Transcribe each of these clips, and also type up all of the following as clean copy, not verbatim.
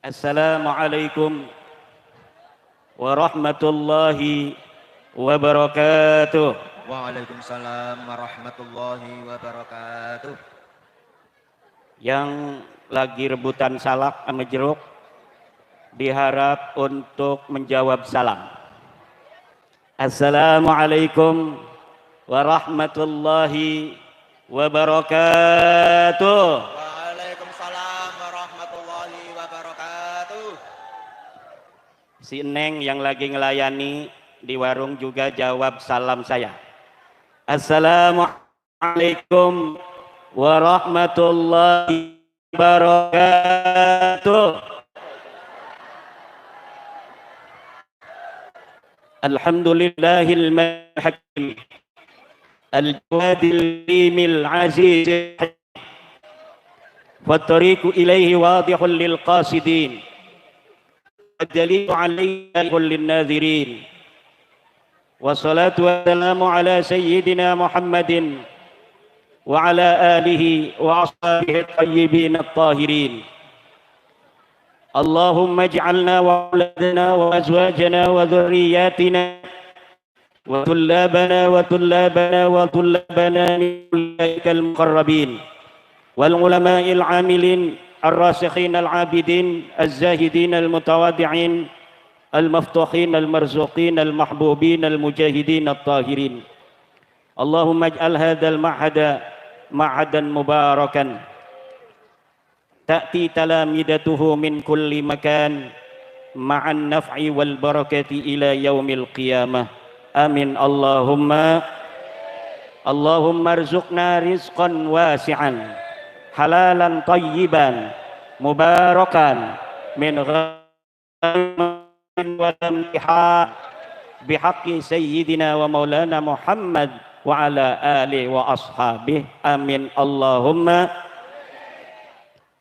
Assalamualaikum warahmatullahi wabarakatuh. Waalaikumsalam warahmatullahi wabarakatuh. Yang lagi rebutan salak sama jeruk diharap untuk menjawab salam. Assalamualaikum warahmatullahi wabarakatuh. Waalaikumsalam warahmatullahi wabarakatuh. Si Neng yang lagi ngelayani di warung juga jawab salam saya. Assalamualaikum warahmatullahi wabarakatuh. Alhamdulillahil hakim al-jawadil limil aziz wat-tariqu ilaihi wadihul lil qasidin ad-dalilu alayhi lin nadhirin. Wassalatu wassalamu ala sayyidina Muhammadin wa ala alihi wa ashabihi at-tayyibin at-tahirin. Allahumma ij'alna wa auladana wa azwajana wa dhurriyyatina wa tullabana wa tullabana wa tullabana min ulaikal muqarrabin wal ulama'il 'amilin ar-rasikhin al-'abidin az-zahidin al-mutawadi'in المفتوحين المرزوقين المحبوبين المجاهدين الطاهرين. اللهم اجعل هذا المعهد معهدا مباركا تأتي تلامذته من كل مكان مع النفع والبركة إلى يوم القيامة. آمين. اللهم ارزقنا رزقا واسعا حلالا طيبا مباركا من غير والامتحان بحق سيدنا ومولانا محمد وعلى آله وأصحابه. آمين. اللهم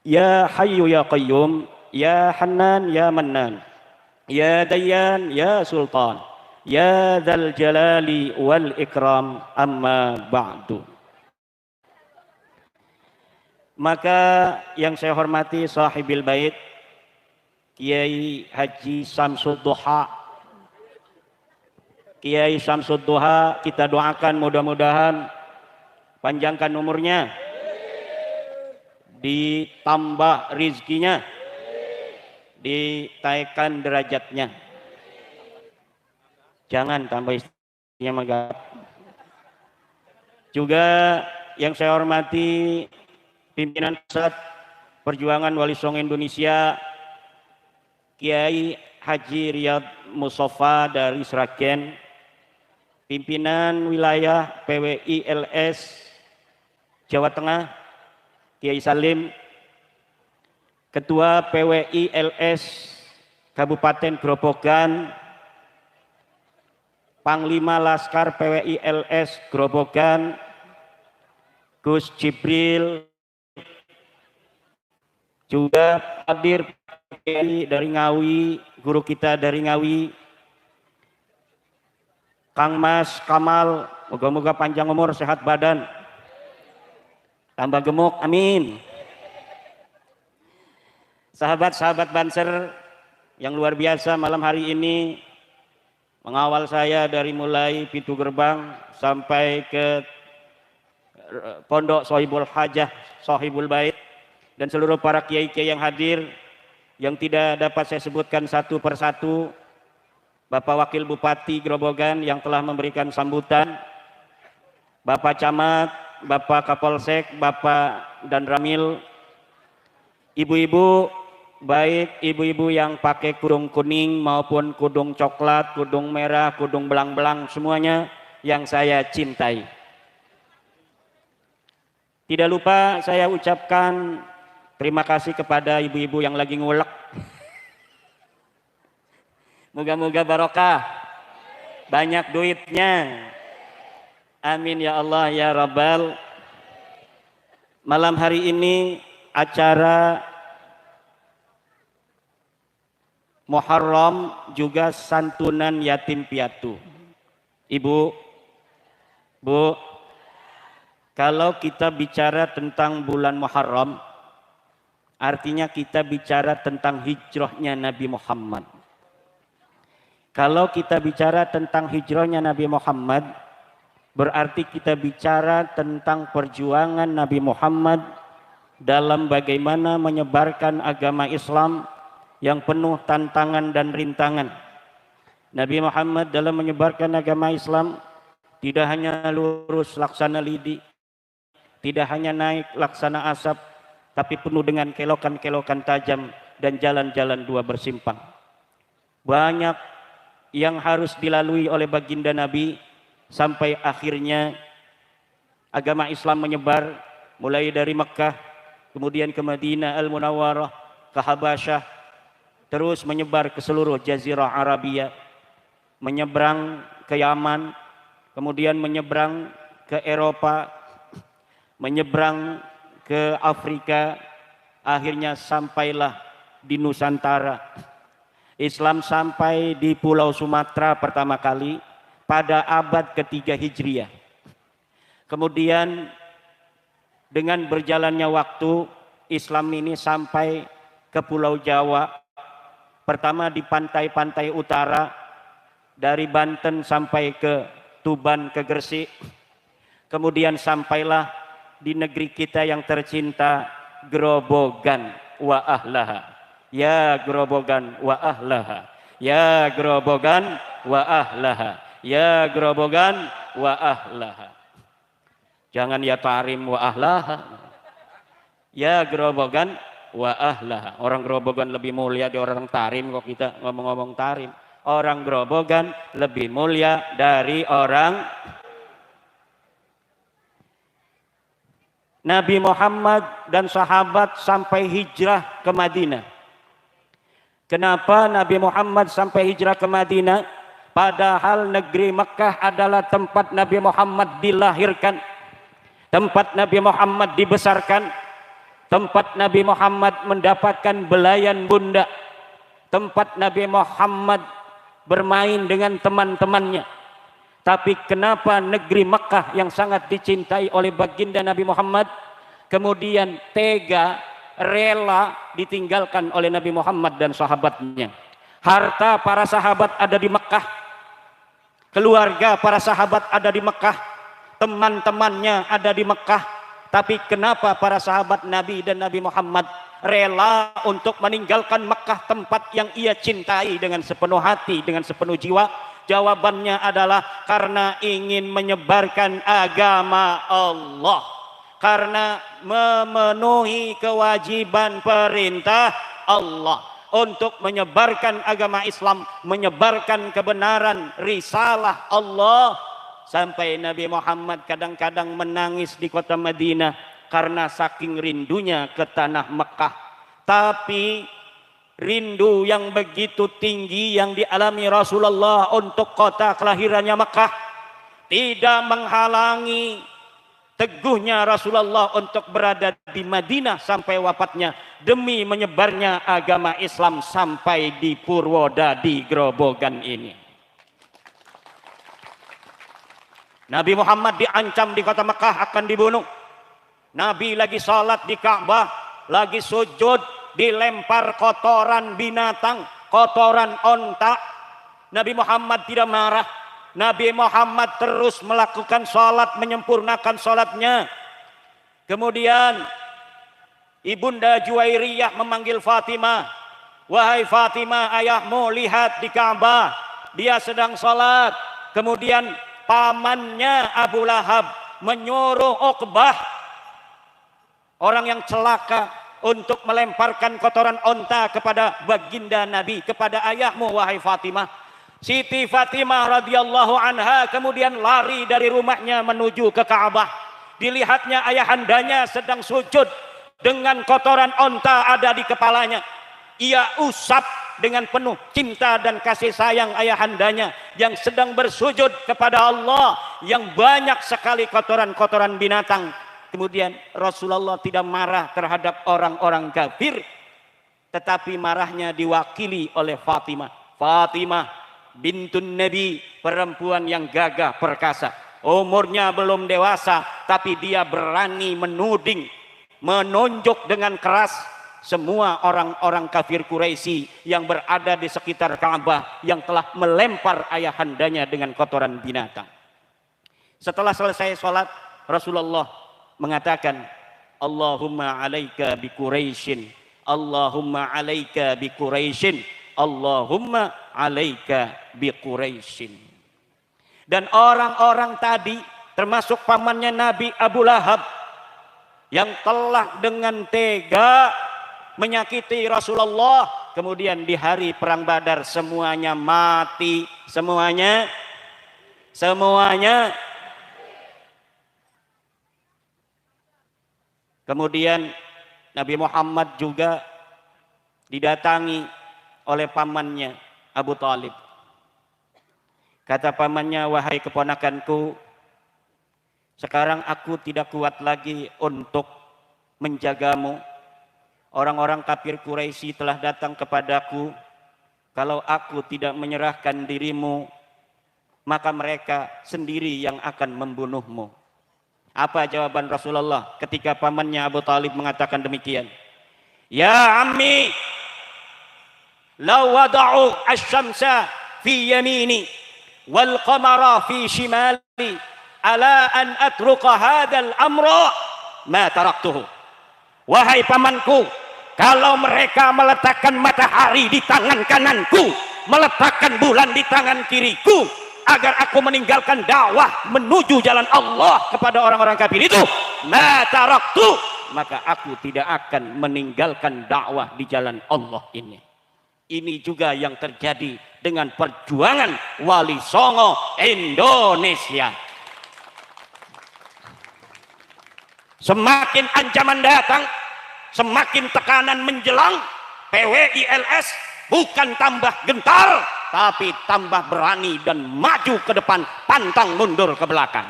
يا حي يا قيوم يا حنان يا منان يا ديان يا سلطان يا ذا الجلال والإكرام. أما بعد. Maka yang saya hormati sahibil bait Kiai Haji Samsud Duha. Kiai Samsud Duha kita doakan mudah-mudahan panjangkan umurnya, ditambah rizkinya, ditaikkan derajatnya. Jangan tambah istrinya megap. Juga yang saya hormati pimpinan pusat Perjuangan Wali Songo Indonesia Kiai Haji Riyad Mustafa dari Sragen, pimpinan wilayah PWI LS Jawa Tengah Kiai Salim, Ketua PWI LS Kabupaten Grobogan, Panglima Laskar PWI LS Grobogan Gus Jibril, juga hadir dari Ngawi, guru kita dari Ngawi, Kang Mas Kamal, moga-moga panjang umur, sehat badan, tambah gemuk, amin. Sahabat-sahabat Banser yang luar biasa malam hari ini mengawal saya dari mulai pintu gerbang sampai ke Pondok Sohibul Hajah, Sohibul Bait, dan seluruh para kiai-kiai yang hadir, yang tidak dapat saya sebutkan satu persatu. Bapak Wakil Bupati Grobogan yang telah memberikan sambutan, Bapak Camat, Bapak Kapolsek, Bapak dan Ramil, ibu-ibu, baik ibu-ibu yang pakai kudung kuning maupun kudung coklat, kudung merah, kudung belang-belang, semuanya yang saya cintai. Tidak lupa saya ucapkan terima kasih kepada ibu-ibu yang lagi ngulek. Moga-moga barokah, banyak duitnya. Amin ya Allah ya Rabbal. Malam hari ini acara Muharram juga santunan yatim piatu. Ibu, Bu, kalau kita bicara tentang bulan Muharram, Artinya kita bicara tentang hijrahnya Nabi Muhammad. Kalau kita bicara tentang hijrahnya Nabi Muhammad, berarti kita bicara tentang perjuangan Nabi Muhammad dalam bagaimana menyebarkan agama Islam yang penuh tantangan dan rintangan. Nabi Muhammad dalam menyebarkan agama Islam tidak hanya lurus laksana lidi, tidak hanya naik laksana asap, tapi penuh dengan kelokan-kelokan tajam dan jalan-jalan dua bersimpang. Banyak yang harus dilalui oleh baginda Nabi sampai akhirnya agama Islam menyebar mulai dari Mekah, kemudian ke Madinah Al-Munawwarah, ke Habasyah, terus menyebar ke seluruh Jazirah Arabia, menyeberang ke Yaman, kemudian menyeberang ke Eropa, menyeberang ke Afrika, akhirnya sampailah di Nusantara. Islam sampai di Pulau Sumatera pertama kali pada abad ketiga Hijriah. Kemudian dengan berjalannya waktu, Islam ini sampai ke Pulau Jawa. Pertama di pantai-pantai utara, dari Banten sampai ke Tuban, ke Gresik. Kemudian sampailah di negeri kita yang tercinta, Grobogan wa ahlaha. Ya Grobogan wa ahlaha. Ya Grobogan wa ahlaha. Ya Grobogan wa ahlaha. Jangan ya Tarim wa ahlaha. Ya Grobogan wa ahlaha. Orang Grobogan lebih mulia dari orang Tarim, kok kita ngomong-ngomong Tarim. Orang Grobogan lebih mulia dari orang Nabi Muhammad dan sahabat sampai hijrah ke Madinah. Kenapa Nabi Muhammad sampai hijrah ke Madinah? Padahal negeri Mekah adalah tempat Nabi Muhammad dilahirkan, tempat Nabi Muhammad dibesarkan, tempat Nabi Muhammad mendapatkan belayan bunda, tempat Nabi Muhammad bermain dengan teman-temannya. Tapi kenapa negeri Mekah yang sangat dicintai oleh baginda Nabi Muhammad kemudian tega, rela ditinggalkan oleh Nabi Muhammad dan sahabatnya? Harta para sahabat ada di Mekah, keluarga para sahabat ada di Mekah, teman-temannya ada di Mekah. Tapi kenapa para sahabat Nabi dan Nabi Muhammad rela untuk meninggalkan Mekah, tempat yang ia cintai dengan sepenuh hati, dengan sepenuh jiwa? Jawabannya adalah karena ingin menyebarkan agama Allah, karena memenuhi kewajiban perintah Allah untuk menyebarkan agama Islam, menyebarkan kebenaran risalah Allah. Sampai Nabi Muhammad kadang-kadang menangis di kota Madinah karena saking rindunya ke tanah Mekah. Tapi rindu yang begitu tinggi yang dialami Rasulullah untuk kota kelahirannya Mekah tidak menghalangi teguhnya Rasulullah untuk berada di Madinah sampai wafatnya demi menyebarnya agama Islam sampai di Purwodadi, Grobogan ini. Nabi Muhammad diancam di kota Mekah akan dibunuh. Nabi lagi salat di Ka'bah, lagi sujud, dilempar kotoran binatang, kotoran onta. Nabi Muhammad tidak marah. Nabi Muhammad terus melakukan sholat, menyempurnakan sholatnya. Kemudian Ibunda Juwairiyah memanggil Fatimah. Wahai Fatimah, ayahmu lihat di Ka'bah, dia sedang sholat. Kemudian pamannya Abu Lahab menyuruh Uqbah, orang yang celaka, untuk melemparkan kotoran onta kepada baginda Nabi, kepada ayahmu wahai Fatimah. Siti Fatimah radhiyallahu anha kemudian lari dari rumahnya menuju ke Ka'bah. Dilihatnya ayahandanya sedang sujud dengan kotoran onta ada di kepalanya. Ia usap dengan penuh cinta dan kasih sayang ayahandanya yang sedang bersujud kepada Allah yang banyak sekali kotoran-kotoran binatang. Kemudian Rasulullah tidak marah terhadap orang-orang kafir, tetapi marahnya diwakili oleh Fatimah. Fatimah bintun Nabi, perempuan yang gagah perkasa. Umurnya belum dewasa, tapi dia berani menuding, menunjuk dengan keras semua orang-orang kafir Quraisy yang berada di sekitar Ka'bah yang telah melempar ayahandanya dengan kotoran binatang. Setelah selesai sholat, Rasulullah mengatakan, Allahumma alaika bi Quraisyin, Allahumma alaika bi Quraisyin, Allahumma alaika bi Quraisyin. Dan orang-orang tadi termasuk pamannya Nabi Abu Lahab yang telah dengan tega menyakiti Rasulullah, kemudian di hari perang Badar semuanya mati, semuanya. Kemudian Nabi Muhammad juga didatangi oleh pamannya Abu Talib. Kata pamannya, wahai keponakanku, sekarang aku tidak kuat lagi untuk menjagamu. Orang-orang kafir Quraisy telah datang kepadaku. Kalau aku tidak menyerahkan dirimu, maka mereka sendiri yang akan membunuhmu. Apa jawaban Rasulullah ketika pamannya Abu Talib mengatakan demikian? Ya ammi, law wada'u asy-syamsa fi yamini wal qamara fi shimali ala an atruqa hadzal amra ma taraktuhu. Wahai pamanku, kalau mereka meletakkan matahari di tangan kananku, meletakkan bulan di tangan kiriku, agar aku meninggalkan dakwah menuju jalan Allah kepada orang-orang kafir itu, ma taraktu, maka aku tidak akan meninggalkan dakwah di jalan Allah ini. Ini juga yang terjadi dengan perjuangan Wali Songo Indonesia. Semakin ancaman datang, semakin tekanan menjelang, PWILS bukan tambah gentar, tapi tambah berani dan maju ke depan, pantang mundur ke belakang.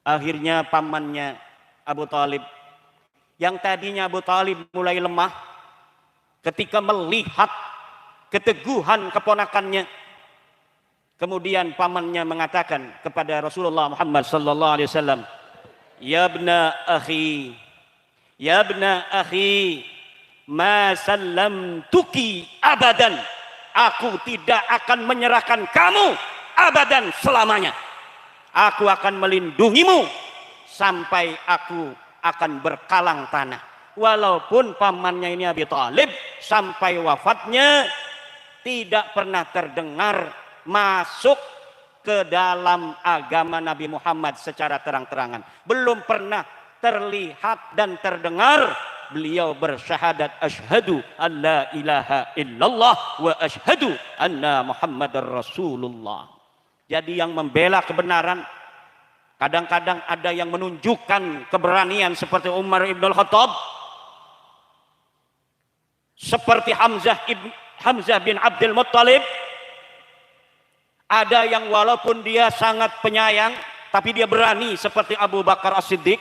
Akhirnya pamannya Abu Talib, yang tadinya Abu Talib mulai lemah, ketika melihat keteguhan keponakannya, kemudian pamannya mengatakan kepada Rasulullah Muhammad sallallahu alaihi wasallam, ya ibna akhi, ya ibna akhi, ma sallamtuki abadan, aku tidak akan menyerahkan kamu abadan, selamanya. Aku akan melindungimu sampai aku akan berkalang tanah. Walaupun pamannya ini Abi Thalib sampai wafatnya tidak pernah terdengar masuk ke dalam agama Nabi Muhammad secara terang-terangan. Belum pernah terlihat dan terdengar beliau bersyahadat asyhadu an la ilaha illallah wa asyhadu anna Muhammadar Rasulullah. Jadi yang membela kebenaran, kadang-kadang ada yang menunjukkan keberanian seperti Umar ibn al-Khattab, seperti Hamzah bin Abdul Muttalib. Ada yang walaupun dia sangat penyayang, tapi dia berani seperti Abu Bakar As-Siddiq.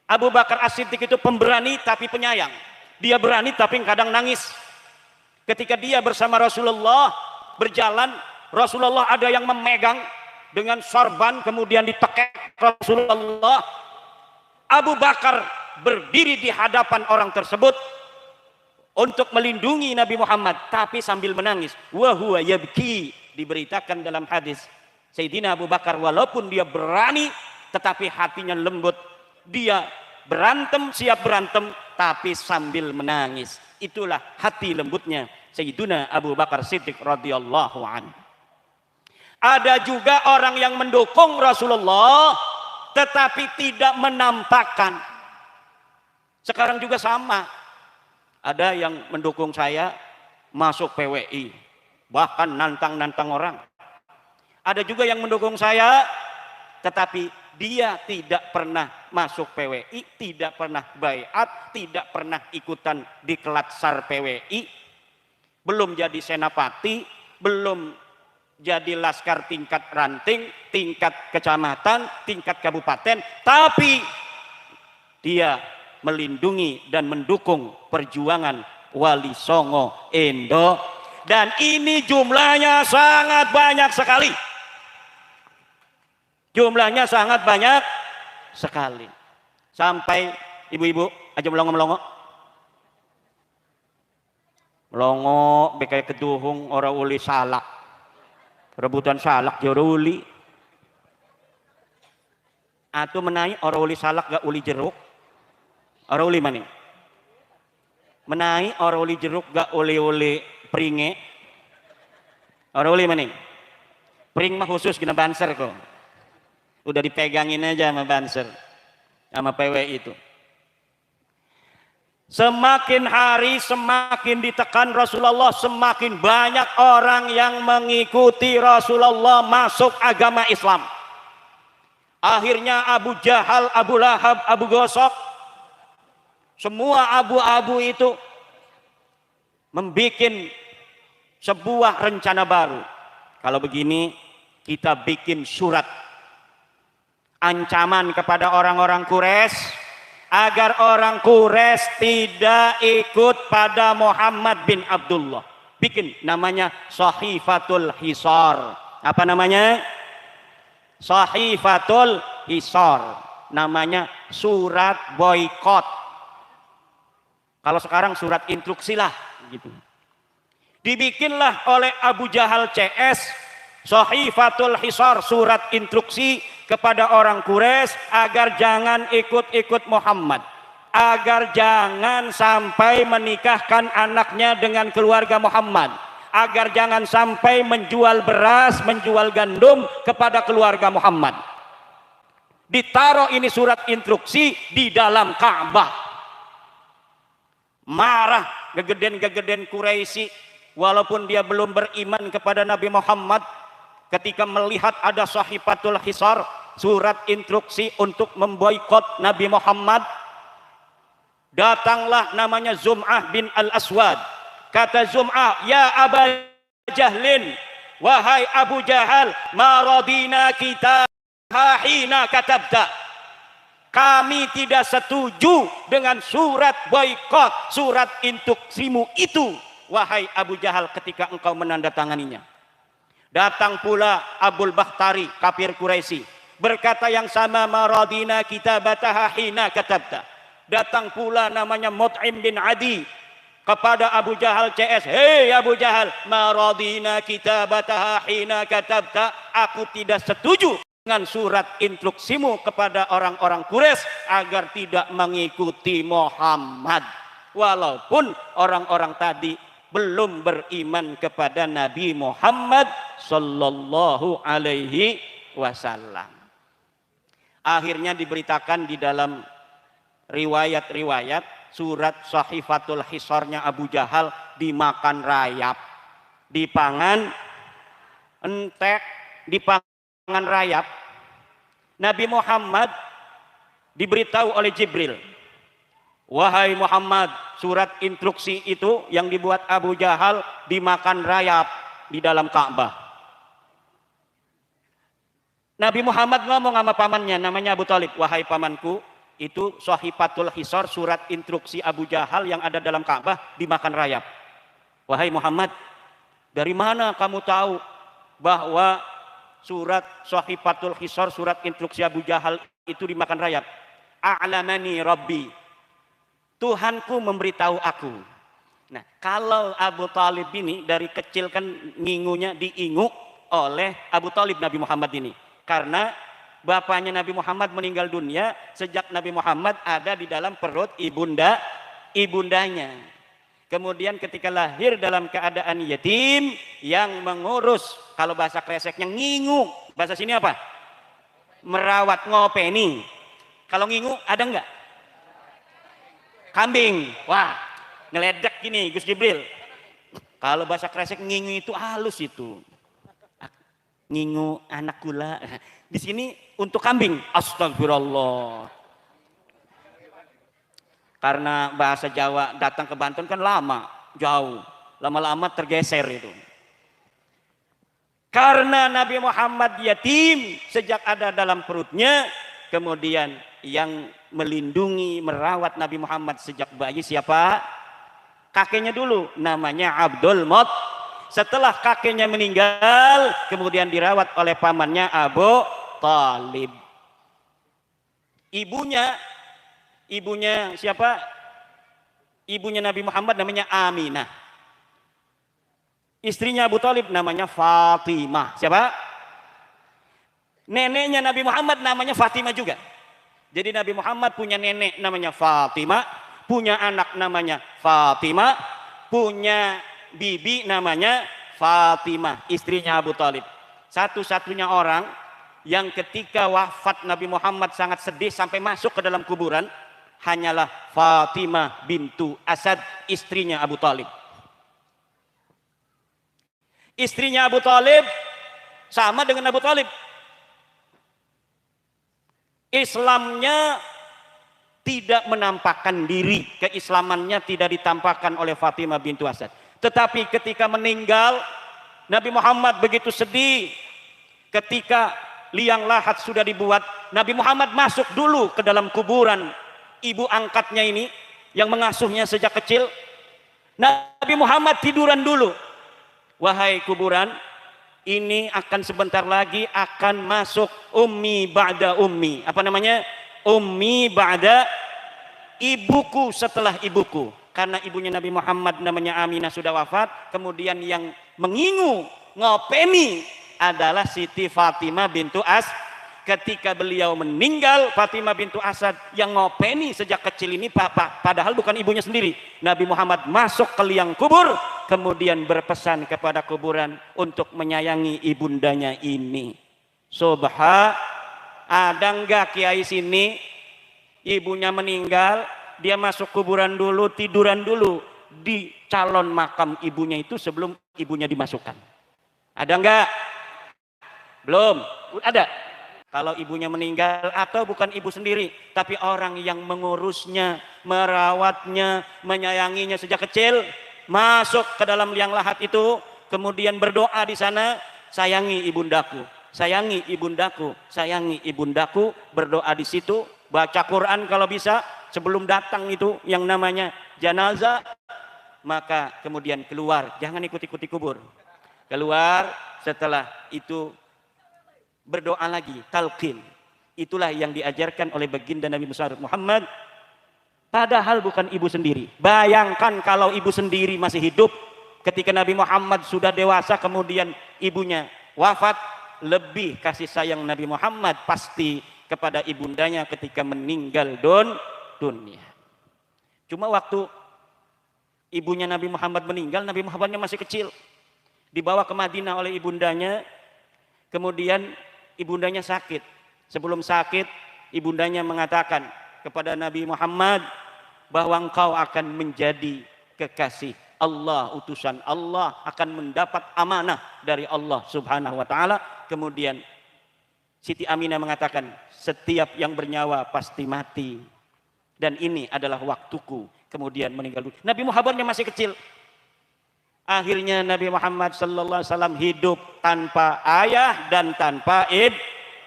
Abu Bakar As-Siddiq itu pemberani tapi penyayang. Dia berani tapi kadang nangis. Ketika dia bersama Rasulullah berjalan, Rasulullah ada yang memegang dengan sorban, kemudian ditekek Rasulullah. Abu Bakar berdiri di hadapan orang tersebut untuk melindungi Nabi Muhammad, tapi sambil menangis. Wa huwa yabki. Diberitakan dalam hadis, Sayyidina Abu Bakar walaupun dia berani tetapi hatinya lembut. Dia berantem, siap berantem, tapi sambil menangis. Itulah hati lembutnya Sayyidina Abu Bakar Siddiq radhiyallahu anhu. Ada juga orang yang mendukung Rasulullah tetapi tidak menampakkan. Sekarang juga sama. Ada yang mendukung saya masuk PWI, bahkan nantang-nantang orang. Ada juga yang mendukung saya tetapi dia tidak pernah masuk PWI, tidak pernah baiat, tidak pernah ikutan diklat SAR PWI, belum jadi senapati, belum jadi laskar tingkat ranting, tingkat kecamatan, tingkat kabupaten, tapi dia melindungi dan mendukung perjuangan Wali Songo Indo. Dan ini jumlahnya sangat banyak sekali. Jumlahnya sangat banyak sekali. Sampai ibu-ibu aja melongo-melongo. Melongo bekai keduhung ora uli salak. Rebutan salak jero uli. Atu menai ora uli salak gak uli jeruk. Ora uli maning. Menai ora uli jeruk gak uli pringe. Ora uli maning. Pring mah khusus kena banser kok. Udah dipegangin aja sama banser. Sama PW itu. Semakin hari semakin ditekan Rasulullah, semakin banyak orang yang mengikuti Rasulullah masuk agama Islam. Akhirnya Abu Jahal, Abu Lahab, Abu Gosok, semua abu-abu itu membuat sebuah rencana baru. Kalau begini kita bikin surat ancaman kepada orang-orang Quraisy agar orang Quraisy tidak ikut pada Muhammad bin Abdullah. Bikin namanya Sahifatul Hisar. Apa namanya? Sahifatul Hisar. Namanya surat boykot. Kalau sekarang surat instruksi lah gitu. Dibikinlah oleh Abu Jahal CS Sahifatul Hisar, surat instruksi kepada orang Quraisy agar jangan ikut-ikut Muhammad, agar jangan sampai menikahkan anaknya dengan keluarga Muhammad, agar jangan sampai menjual beras, menjual gandum kepada keluarga Muhammad. Ditaruh ini surat instruksi di dalam Ka'bah. Marah gegeden-gegeden Quraisy, walaupun dia belum beriman kepada Nabi Muhammad, ketika melihat ada Sahifatul Hisar, surat instruksi untuk memboikot Nabi Muhammad, datanglah namanya Zum'ah bin Al-Aswad. Kata Zum'ah, ya Aba Jahlin, wahai Abu Jahal, ma radina kita hina katabta. Kami tidak setuju dengan surat boikot, surat instruksimu itu, wahai Abu Jahal, ketika engkau menandatanganinya. Datang pula Abul Bakhtari, kafir Quraisy, berkata yang sama, maradina kitabataha hina katabta. Datang pula namanya Mut'im bin Adi kepada Abu Jahal CS, hei Abu Jahal, maradina kitabataha hina katabta. Aku tidak setuju dengan surat instruksimu kepada orang-orang Quraisy agar tidak mengikuti Muhammad. Walaupun orang-orang tadi belum beriman kepada Nabi Muhammad sallallahu alaihi wasallam. Akhirnya diberitakan di dalam riwayat-riwayat, surat Sahifatul Hisarnya Abu Jahal dimakan rayap, dipangan entek, dipangan rayap. Nabi Muhammad diberitahu oleh Jibril, wahai Muhammad, surat instruksi itu yang dibuat Abu Jahal dimakan rayap di dalam Ka'bah. Nabi Muhammad ngomong sama pamannya namanya Abu Thalib, wahai pamanku, itu Sahifatul Hisar, surat instruksi Abu Jahal yang ada dalam Ka'bah dimakan rayap. Wahai Muhammad, dari mana kamu tahu bahwa surat Sahifatul Hisar, surat instruksi Abu Jahal itu dimakan rayap? A'lamani Rabbi, Tuhanku memberitahu aku. Nah, kalau Abu Thalib ini dari kecil kan ngingunya diingu oleh Abu Thalib Nabi Muhammad ini. Karena bapaknya Nabi Muhammad meninggal dunia sejak Nabi Muhammad ada di dalam perut ibundanya. Kemudian ketika lahir dalam keadaan yatim, yang mengurus, kalau bahasa kreseknya ngingu, bahasa sini apa? Merawat, ngopeni. Kalau ngingu ada enggak? Kambing. Wah, ngeledek gini Gus Jibril. Kalau bahasa kresek ngingu itu halus itu. Ngingu anak gula. Di sini untuk kambing. Astagfirullah. Karena bahasa Jawa datang ke Banten kan lama, jauh. Lama-lama tergeser itu. Karena Nabi Muhammad yatim sejak ada dalam perutnya, kemudian yang melindungi, merawat Nabi Muhammad sejak bayi siapa? Kakeknya dulu, namanya Abdul Muttalib. Setelah kakeknya meninggal, kemudian dirawat oleh pamannya Abu Thalib. Ibunya siapa? Ibunya Nabi Muhammad namanya Aminah. Istrinya Abu Thalib namanya Fatimah. Siapa? Neneknya Nabi Muhammad namanya Fatimah juga. Jadi Nabi Muhammad punya nenek namanya Fatimah, punya anak namanya Fatimah, punya bibi namanya Fatimah, istrinya Abu Thalib. Satu-satunya orang yang ketika wafat Nabi Muhammad sangat sedih sampai masuk ke dalam kuburan hanyalah Fatimah bintu Asad, istrinya Abu Thalib. Istrinya Abu Thalib sama dengan Abu Thalib. Islamnya tidak menampakkan diri, keislamannya tidak ditampakkan oleh Fatimah bintu Asad. Tetapi ketika meninggal, Nabi Muhammad begitu sedih. Ketika liang lahat sudah dibuat, Nabi Muhammad masuk dulu ke dalam kuburan ibu angkatnya ini yang mengasuhnya sejak kecil. Nabi Muhammad tiduran dulu. Wahai kuburan, ini akan sebentar lagi akan masuk ummi ba'da ummi. Apa namanya? Ummi ba'da, ibuku setelah ibuku. Karena ibunya Nabi Muhammad namanya Aminah sudah wafat. Kemudian yang mengingu, ngopeni adalah Siti Fatimah bintu Asad. Ketika beliau meninggal, Fatimah bintu Asad yang ngopeni sejak kecil ini, padahal bukan ibunya sendiri. Nabi Muhammad masuk ke liang kubur, kemudian berpesan kepada kuburan untuk menyayangi ibundanya ini. Ada enggak kiai sini ibunya meninggal, dia masuk kuburan dulu, tiduran dulu di calon makam ibunya itu sebelum ibunya dimasukkan? Ada enggak? Belum? Ada? Kalau ibunya meninggal atau bukan ibu sendiri, tapi orang yang mengurusnya, merawatnya, menyayanginya sejak kecil, masuk ke dalam liang lahat itu, kemudian berdoa di sana, sayangi ibundaku, sayangi ibundaku, sayangi ibundaku, berdoa di situ, baca Quran kalau bisa sebelum datang itu yang namanya jenazah, maka kemudian keluar, jangan ikut-ikuti kubur. Keluar, setelah itu berdoa lagi, talqin. Itulah yang diajarkan oleh baginda Nabi Muhammad, padahal bukan ibu sendiri. Bayangkan kalau ibu sendiri masih hidup ketika Nabi Muhammad sudah dewasa, kemudian ibunya wafat, lebih kasih sayang Nabi Muhammad pasti kepada ibundanya ketika meninggal dunia. Cuma waktu ibunya Nabi Muhammad meninggal, Nabi Muhammadnya masih kecil, dibawa ke Madinah oleh ibundanya. Kemudian ibundanya sakit. Sebelum sakit, ibundanya mengatakan kepada Nabi Muhammad bahwa engkau akan menjadi kekasih Allah, utusan Allah, akan mendapat amanah dari Allah Subhanahu wa taala. Kemudian Siti Aminah mengatakan, setiap yang bernyawa pasti mati, dan ini adalah waktuku. Kemudian meninggal dunia. Nabi Muhammadnya masih kecil. Akhirnya Nabi Muhammad sallallahu alaihi wasallam hidup tanpa ayah dan tanpa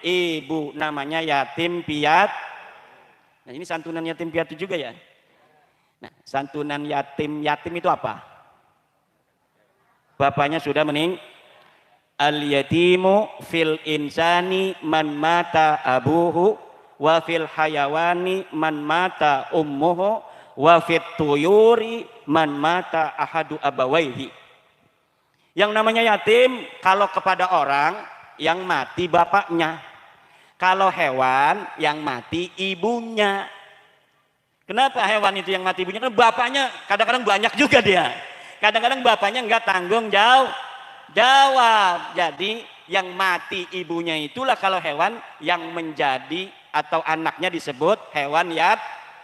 ibu, namanya yatim piatu. Nah, ini santunan yatim piatu juga ya. Nah, santunan yatim itu apa? Bapaknya sudah meninggal. Al yatimu fil insani man mata abuhu, wa fil hayawani man mata ummuhu, wa fit tuyuri man mata ahadu abawaihi. Yang namanya yatim kalau kepada orang yang mati bapaknya, kalau hewan yang mati ibunya. Kenapa hewan itu yang mati ibunya? Karena bapaknya kadang-kadang banyak juga dia, kadang-kadang bapaknya enggak tanggung jawab. Jadi yang mati ibunya itulah kalau hewan yang menjadi atau anaknya disebut hewan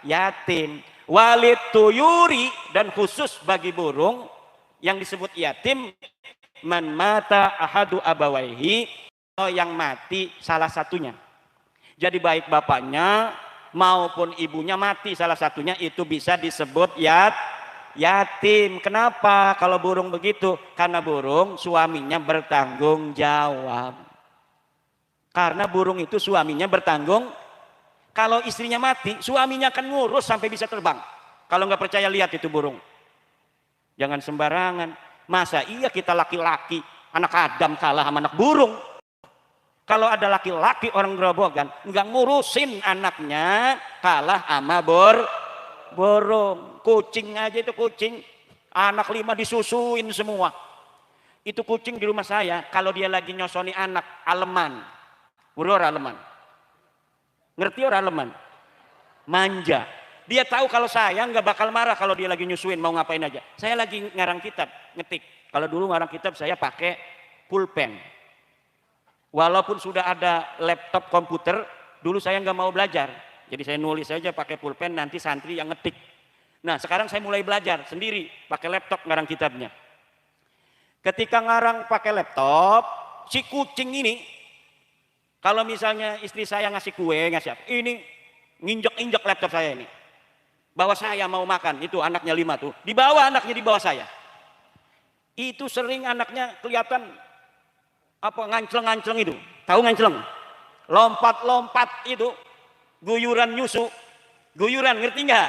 yatim. Walid tuyuri, dan khusus bagi burung yang disebut yatim, man mata ahadu abawaihi, atau yang mati salah satunya. Jadi baik bapaknya maupun ibunya mati salah satunya, itu bisa disebut yatim. Kenapa kalau burung begitu? Karena burung suaminya bertanggung jawab. Karena burung itu suaminya bertanggung. Kalau istrinya mati, suaminya akan ngurus sampai bisa terbang. Kalau nggak percaya, lihat itu burung. Jangan sembarangan. Masa iya kita laki-laki, anak Adam kalah sama anak burung? Kalau ada laki-laki orang Grobogan nggak ngurusin anaknya, kalah sama borong. Kucing aja itu kucing, anak 5 disusuin semua. Itu kucing di rumah saya, kalau dia lagi nyosoni anak, aleman. Orang aleman. Ngerti orang aleman? Manja. Dia tahu kalau saya nggak bakal marah kalau dia lagi nyusuin, mau ngapain aja. Saya lagi ngarang kitab, ngetik. Kalau dulu ngarang kitab saya pakai pulpen. Walaupun sudah ada laptop komputer, dulu saya nggak mau belajar. Jadi saya nulis saja pakai pulpen, nanti santri yang ngetik. Nah sekarang saya mulai belajar sendiri, pakai laptop ngarang kitabnya. Ketika ngarang pakai laptop, si kucing ini, kalau misalnya istri saya ngasih kue, ngasih apa, ini nginjek-injek laptop saya ini. Bahwa saya mau makan, itu anaknya 5 tuh, dibawa anaknya di bawah saya. Itu sering anaknya kelihatan apa ngancleng-ngancleng itu, tahu ngancleng? Lompat-lompat itu, guyuran nyusu, guyuran ngerti nggak?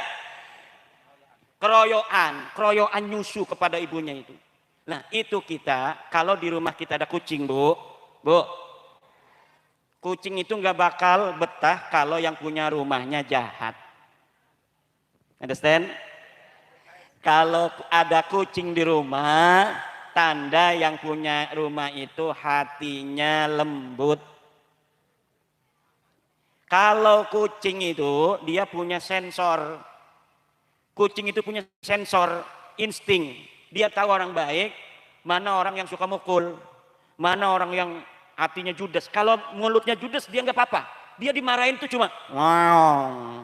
Keroyokan nyusu kepada ibunya itu. Nah itu kita, kalau di rumah kita ada kucing bu, kucing itu nggak bakal betah kalau yang punya rumahnya jahat. Understand? Kalau ada kucing di rumah, tanda yang punya rumah itu hatinya lembut. Kalau kucing itu dia punya sensor. Kucing itu punya sensor, insting. Dia tahu orang baik, mana orang yang suka mukul, mana orang yang hatinya judes. Kalau mulutnya judes dia nggak apa-apa. Dia dimarahin tuh cuma wow,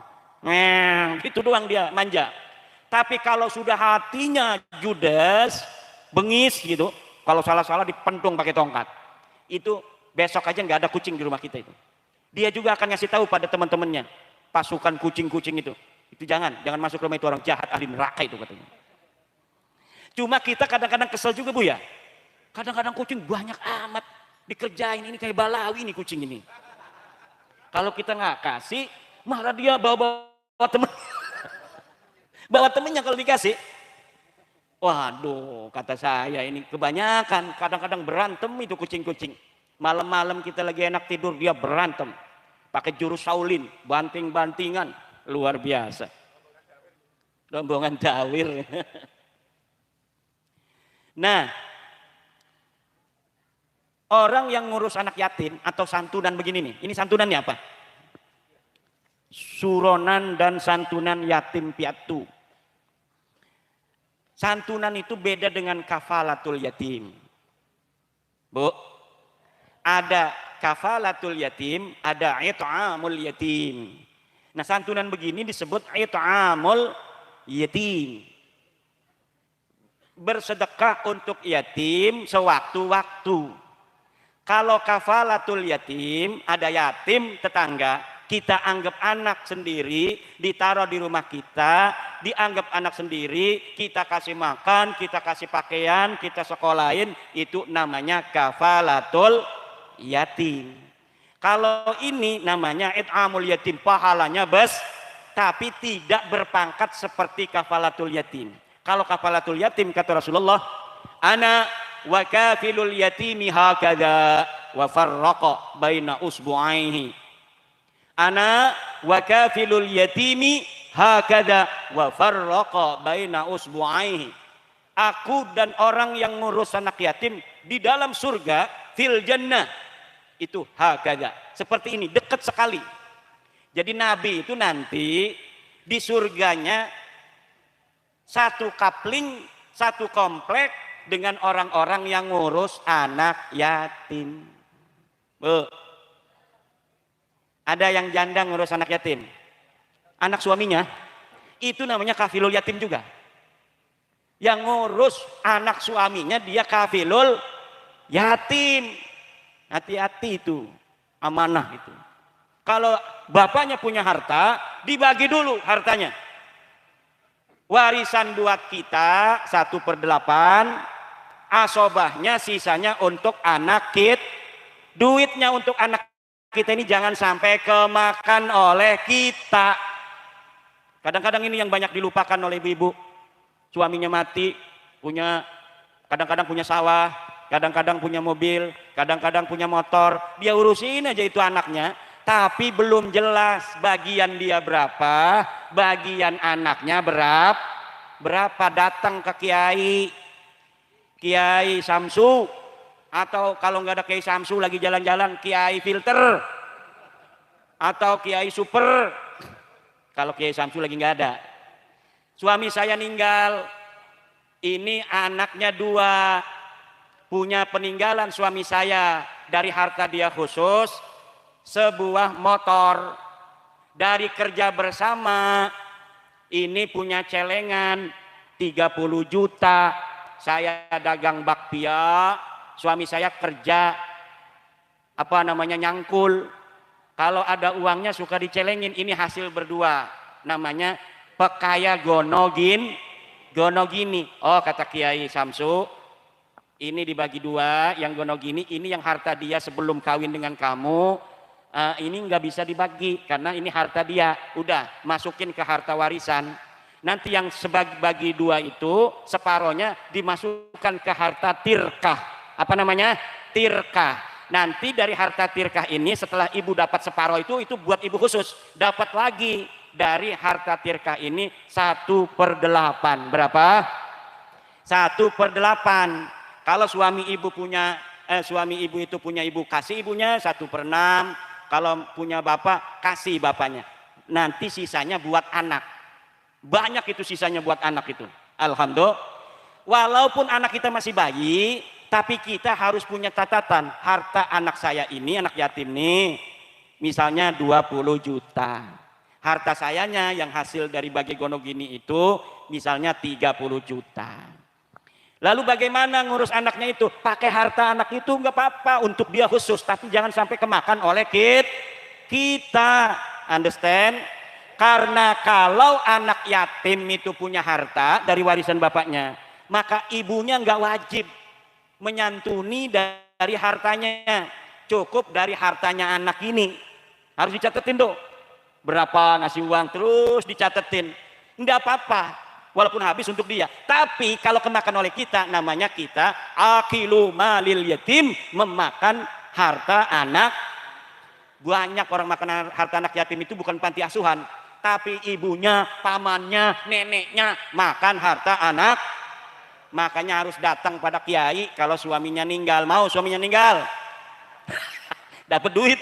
itu doang dia manja. Tapi kalau sudah hatinya judes, bengis gitu, kalau salah-salah dipentung pakai tongkat, itu besok aja nggak ada kucing di rumah kita itu. Dia juga akan ngasih tahu pada teman-temannya, pasukan kucing-kucing itu jangan masuk rumah itu, orang jahat ahli neraka itu katanya. Cuma kita kadang-kadang kesel juga bu ya, kadang-kadang kucing banyak amat dikerjain, ini kayak balawi nih kucing ini. Kalau kita nggak kasih, malah dia bawa temen. Bawa temennya kalau dikasih. Waduh, kata saya ini kebanyakan, kadang-kadang berantem itu kucing-kucing. Malam-malam kita lagi enak tidur, dia berantem. Pakai jurus Shaolin, banting-bantingan, luar biasa. Rombongan dawir. Nah, orang yang ngurus anak yatim atau santunan begini nih, ini santunannya apa? Suronan dan santunan yatim piatu. Santunan itu beda dengan kafalatul yatim. Bu, ada kafalatul yatim, ada it'amul yatim. Nah santunan begini disebut it'amul yatim. Bersedekah untuk yatim sewaktu-waktu. Kalau kafalatul yatim, ada yatim tetangga, kita anggap anak sendiri, ditaruh di rumah kita, dianggap anak sendiri, kita kasih makan, kita kasih pakaian, kita sekolahin, itu namanya kafalatul yatim. Kalau ini namanya it'amul yatim, pahalanya tapi tidak berpangkat seperti kafalatul yatim. Kalau kafalatul yatim kata Rasulullah, ana wa kafilul yatimi hakadha wa farraqa baina usbu'aihi. Ana wa kafilul yatimi hakadha wa farraqa baina usbu'aihi. Aku dan orang yang ngurus anak yatim di dalam surga fil jannah itu hakadha, seperti ini, dekat sekali. Jadi Nabi itu nanti di surganya satu kapling, satu komplek dengan orang-orang yang ngurus anak yatim. Ada yang janda ngurus anak yatim, anak suaminya, itu namanya kafilul yatim juga. Yang ngurus anak suaminya dia kafilul yatim. Hati-hati itu, amanah itu. Kalau bapaknya punya harta, dibagi dulu hartanya. Warisan buat kita 1/8, asobahnya sisanya untuk anak kita. Duitnya untuk anak kita ini jangan sampai kemakan oleh kita. Kadang-kadang ini yang banyak dilupakan oleh ibu-ibu. Suaminya mati, kadang-kadang punya sawah, kadang-kadang punya mobil, kadang-kadang punya motor, dia urusin aja itu anaknya, tapi belum jelas bagian dia berapa, bagian anaknya berapa datang ke Kiai Samsu, atau kalau nggak ada Kiai Samsu lagi jalan-jalan Kiai Filter atau Kiai Super. Kalau Kiai Samsu lagi nggak ada. Suami saya meninggal, ini anaknya 2, punya peninggalan suami saya dari harta dia khusus sebuah motor. Dari kerja bersama ini punya celengan 30 juta. Saya dagang bakpia, suami saya kerja nyangkul. Kalau ada uangnya suka dicelengin. Ini hasil berdua, namanya pekaya gonogini. Oh, kata Kiai Samsu, ini dibagi 2, yang gonogini ini yang harta dia sebelum kawin dengan kamu. Ini nggak bisa dibagi karena ini harta dia, udah masukin ke harta warisan. Nanti yang bagi 2 itu separohnya dimasukkan ke harta tirkah. Apa namanya? Tirkah. Nanti dari harta tirkah ini setelah ibu dapat separoh itu buat ibu khusus, dapat lagi dari harta tirkah ini 1/8. Berapa? 1/8. Kalau suami ibu itu punya ibu, kasih ibunya 1/6. Kalau punya bapak, kasih bapaknya. Nanti sisanya buat anak. Banyak itu sisanya buat anak itu. Alhamdulillah. Walaupun anak kita masih bayi, tapi kita harus punya catatan. Harta anak saya ini, anak yatim nih, misalnya 20 juta. Harta sayanya yang hasil dari bagi gonogini itu misalnya 30 juta. Lalu bagaimana ngurus anaknya itu? Pakai harta anak itu nggak apa-apa untuk dia khusus, tapi jangan sampai kemakan oleh kita. Understand? Karena kalau anak yatim itu punya harta dari warisan bapaknya, maka ibunya nggak wajib menyantuni dari hartanya, cukup dari hartanya anak ini. Harus dicatetin dong, berapa ngasih uang terus dicatetin. Nggak apa-apa, walaupun habis untuk dia. Tapi kalau kemakan oleh kita, namanya kita akilu malil yatim, memakan harta anak. Banyak orang makan harta anak yatim itu bukan panti asuhan, tapi ibunya, pamannya, neneknya makan harta anak. Makanya harus datang pada kiai kalau suaminya meninggal. Mau suaminya meninggal? Dapat duit.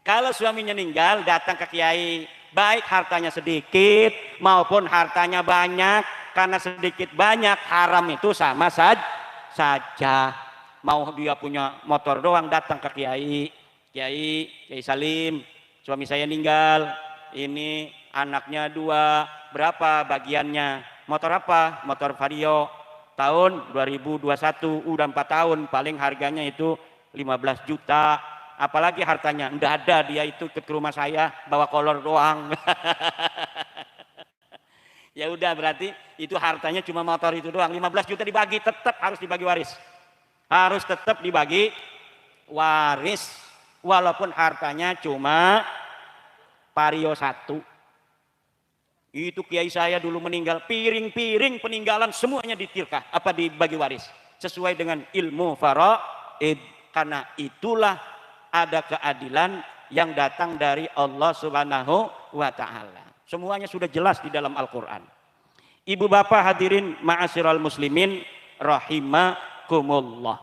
Kalau suaminya meninggal, datang ke kiai, baik hartanya sedikit maupun hartanya banyak. Karena sedikit banyak haram itu sama saja. Mau dia punya motor doang, datang ke Kiai Salim, suami saya meninggal, ini anaknya 2, berapa bagiannya? Motor apa? Motor Vario, tahun 2021, udah 4 tahun, paling harganya itu 15 juta. Apalagi hartanya? Nggak ada, dia itu ke rumah saya bawa kolor doang. Ya udah, berarti itu hartanya cuma motor itu doang. 15 juta dibagi, tetap harus dibagi waris. Harus tetap dibagi waris. Walaupun hartanya cuma Vario 1. Itu kiai saya dulu meninggal, piring-piring peninggalan semuanya ditirkah, dibagi waris. Sesuai dengan ilmu faraid. Karena itulah ada keadilan yang datang dari Allah Subhanahu wa Ta'ala. Semuanya sudah jelas di dalam Al-Quran. Ibu bapak hadirin ma'asyiral muslimin rahimakumullah.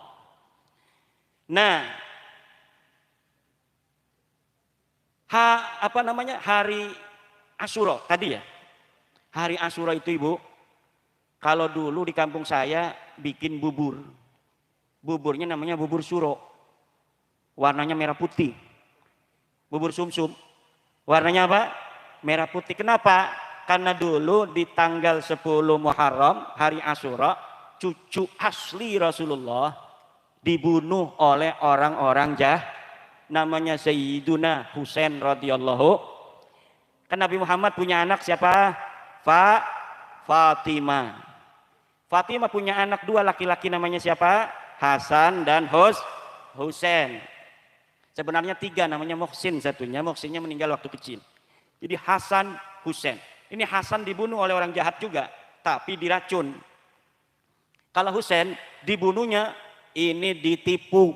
Nah, hari Asyura tadi ya. Hari Asyura itu ibu, kalau dulu di kampung saya bikin bubur. Buburnya namanya bubur suro. Warnanya merah putih. Bubur sumsum. Warnanya apa? Merah putih. Kenapa? Karena dulu di tanggal 10 Muharram, hari Asyura, cucu asli Rasulullah dibunuh oleh orang-orang namanya Sayyiduna Husain radhiyallahu. Kan Nabi Muhammad punya anak siapa? Fatimah. Fatimah punya anak 2 laki-laki, namanya siapa? Hasan dan Husain. Sebenarnya 3, namanya Muhsin satunya. Muhsinnya meninggal waktu kecil. Jadi Hasan, Husain. Ini Hasan dibunuh oleh orang jahat juga, tapi diracun. Kalau Husain dibunuhnya ini ditipu.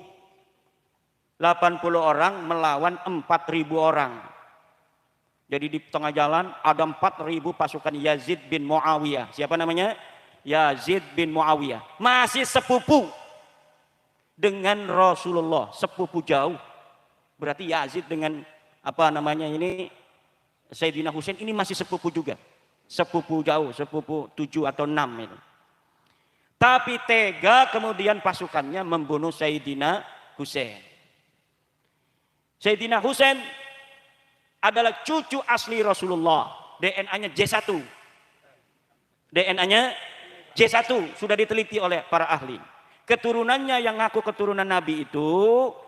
80 orang melawan 4.000 orang. Jadi di tengah jalan ada 4.000 pasukan Yazid bin Muawiyah. Siapa namanya? Yazid bin Muawiyah. Masih sepupu dengan Rasulullah, sepupu jauh. Berarti Yazid dengan apa namanya ini Sayyidina Husain ini masih sepupu juga. Sepupu jauh, sepupu 7 atau 6 itu. Tapi tega kemudian pasukannya membunuh Sayyidina Husain. Sayyidina Husain adalah cucu asli Rasulullah. DNA-nya J1. DNA-nya J1 sudah diteliti oleh para ahli. Keturunannya yang ngaku keturunan Nabi itu,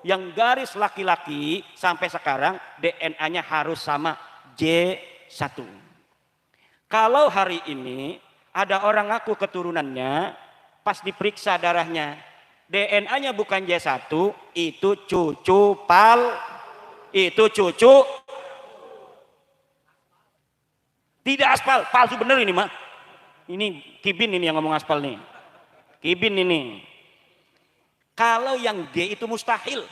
yang garis laki-laki sampai sekarang DNA-nya harus sama J1. Kalau hari ini ada orang ngaku keturunannya, pas diperiksa darahnya, DNA-nya bukan J1, itu cucu itu cucu tidak aspal, palsu bener ini mah. Ini Kibin ini yang ngomong aspal nih. Kibin ini. Kalau yang D itu mustahil.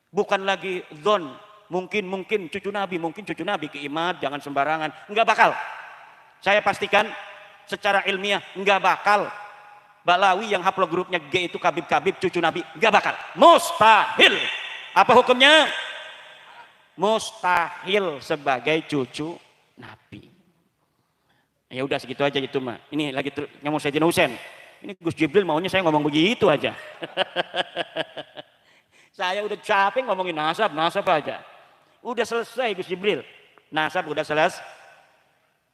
Bukan lagi zon. Mungkin cucu Nabi keimad, jangan sembarangan. Enggak bakal. Saya pastikan secara ilmiah enggak bakal. Balawi yang haplogrupnya G itu Kabib cucu Nabi, enggak bakal. Mustahil. Apa hukumnya? Mustahil sebagai cucu Nabi. Ya udah segitu aja itu mah. Ini lagi ngomong Sayyidina Husain. Ini Gus Jibril maunya saya ngomong begitu aja. Saya udah capek ngomongin nasab aja. Udah selesai Gus Jibril. Nasab udah selesai.